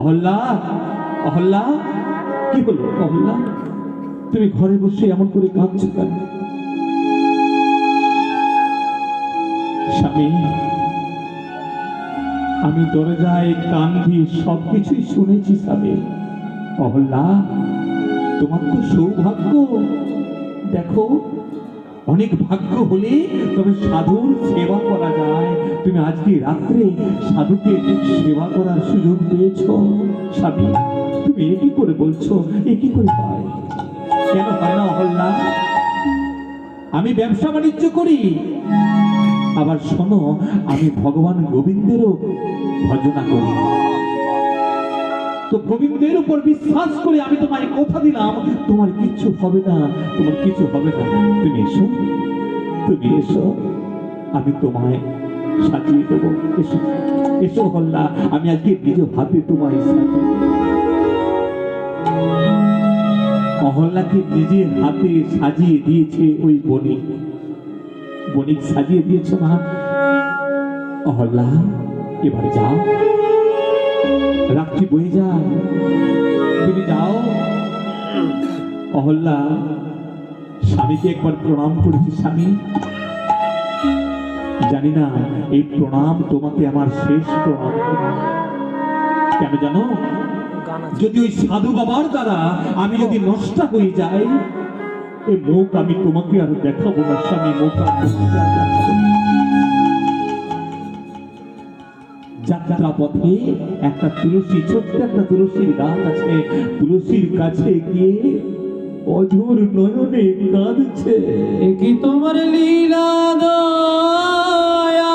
অহল্যা, অহল্যা, কি হলো অহল্যা? তুমি ঘরে বসে এমন করে কাঁদছো কেন? স্বামী, আমি দরজায় কান দিয়ে সবকিছুই শুনেছি স্বামী। অহল্যা, তোমার তো সৌভাগ্য। দেখো, অনেক ভাগ্য হলে তবে সাধুর সেবা করা যায়। তুমি আজকে রাত্রে সাধুকে সেবা করার সুযোগ পেয়েছ। স্বামী, তুমি এ কি করে বলছো? এ কি করে হয়? কেন হয় না অহল্যা? আমি ব্যবসা বাণিজ্য করি, আবার শোনো, আমি ভগবান গোবিন্দেরও ভজনা করি। তো গোবিন্দের উপর বিশ্বাস করে আমি তোমায় কথা দিলাম, তোমার কিচ্ছু হবে না, তোমার কিছু হবে না। তুমি এসো, তুমি এসো, আমি তোমায় সাজিয়ে দেবো। এসো, এসো হল্লা, আমি আজকে নিজ হাতে তোমায় সাজিয়ে দেবো। অহল্যাকে নিজের হাতে সাজিয়ে দিয়েছে ওই বণিক। বণিক সাজিয়ে দিয়েছ না? অহল্যা, এবার যাও, রাত্রি বয়ে যায়, তুমি যাও। অহল্যা স্বামীকে একবার প্রণাম করেছি। স্বামী, জানি না এই প্রণাম তোমাকে আমার শেষ প্রণাম। কেন জানো? যদি ওই সাধু বাবার দ্বারা আমি যদি নষ্ট হয়ে যাই, এই মুখ আমি তোমাকে আর দেখাবো না স্বামী। মুখ যাত্রা পথে একটা তুলসী, ছোট্ট একটা তুলসীর গাছ আছে। তুলসীর কাছে গিয়ে অঝোর নয়নে কাঁদছে। কি তোমার লীলা দয়া,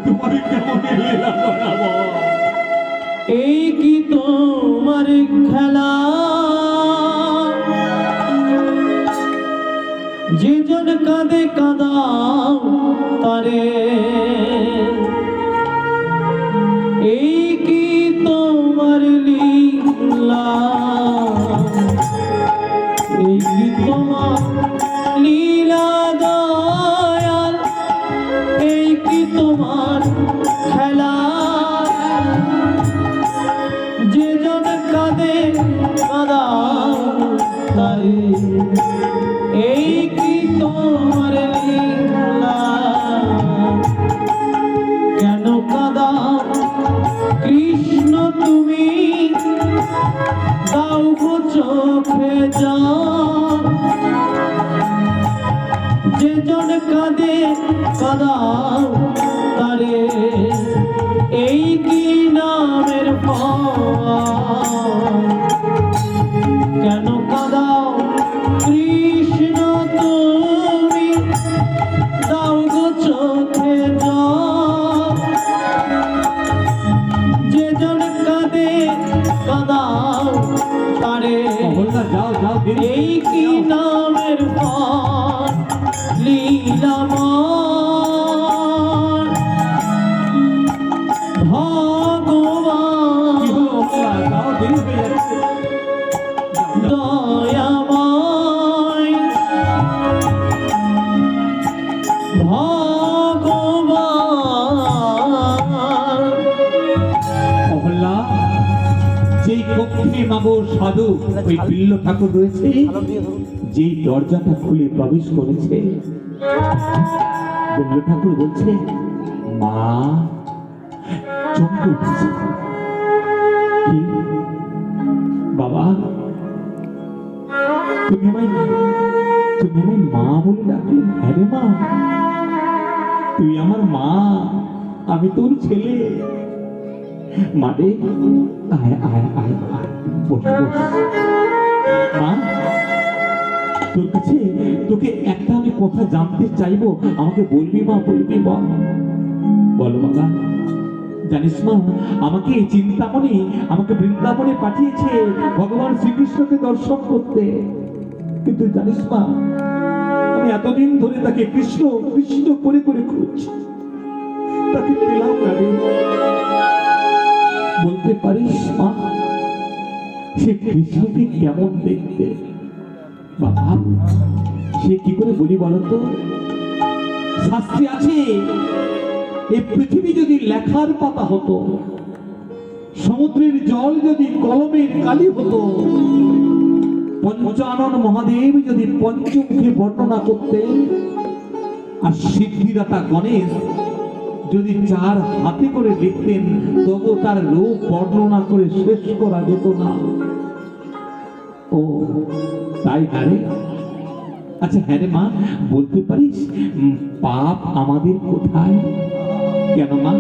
তোমার কেমন লীলা করাবো? এই কি তোমার খেলা, যে জন কাঁদে কাঁদাও তারে। এই কি তোমার লীলা, এই কি তোমার লীলা দয়াল, এই কি তোমার খেলা, যে জন কাঁদে কাঁদাও তারে। এই কি তোমার লীলা, কেন কাঁদাও কৃষ্ণ তুমি, দাও গো চোখে জল, যে জন কাঁদে কাঁদাও তারে। এই কি নামের ফল, কেন কাঁদাও কৃষ্ণ তুমি, দাও গো চোখে জল, যে জন কাঁদে কাঁদাও তারে। যাও যাও, এই কি নামের ফল লীলাময় ভগবান দয়াময় ভগবান। অহল্যা, যেই কক্ষে মাগো সাধু ওই বিল্ল ঠাকুর রয়েছে, যেই দরজাটা খুলে প্রবেশ করেছে, বিল্ল ঠাকুর বলছে, মা, চমকে উঠেছে। কি বাবা, তুমি আমায় মা বলে ডাকলে? হ্যাঁ রে মা, তুই আমার মা, আমি তোর ছেলে। মারে, আয় আয় আয় আয়, বস বস। মা, তোর কাছে তোকে একটা আমি কথা জানতে চাইবো, আমাকে বলবি মা? বলবি? বল, বলো বাবা। জানিস মা, আমাকে এই চিন্তামণি আমাকে বৃন্দাবনে পাঠিয়েছে ভগবান শ্রীকৃষ্ণকে দর্শন করতে। কিন্তু জানিস মা, আমি এতদিন ধরে তাকে কৃষ্ণ কৃষ্ণ করে করে খুঁজছি, তাকে পেলাম না রে। বলতে পারিস মা, সে কৃষ্ণকে কেমন দেখতে? বাবা, সে কি করে বলি বলতো? শাস্ত্রে আছে, এই পৃথিবী যদি লেখার পাতা হতো, সমুদ্রের জল যদি কলমের কালি হতো, পঞ্চানন মহাদেব যদি পঞ্চমুখী বর্ণনা করতেন, আর সিদ্ধিদাতা গণেশ যদি চার হাতে করে লিখতেন, তবু তার রূপ বর্ণনা করে শেষ করা যেত না। ও তাই আরে, আচ্ছা হ্যাঁ রে মা, বলতে পারিস পাপ আমাদের কোথায়? কেন মা,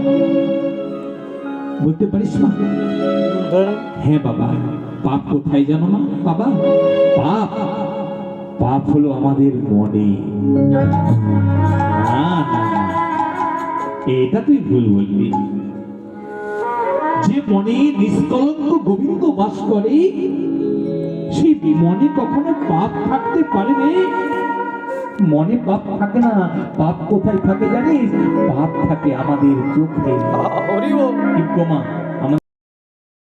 বলতে পারিস মা? হ্যাঁ বাবা, পাপ কোথায় জানো না বাবা? পাপ পাপ হলো আমাদের মনে। না না, এটা তুই ভুল বলবি। যে মনে নিষ্কলঙ্ক গোবিন্দ বাস করে, সেই মনে কখনো পাপ থাকতে পারে রে। মনে পাপ থাকে না। পাপ কোথায় থাকে জানিস? পাপ থাকে আমাদের চোখে। হরি বল। কিন্তু মা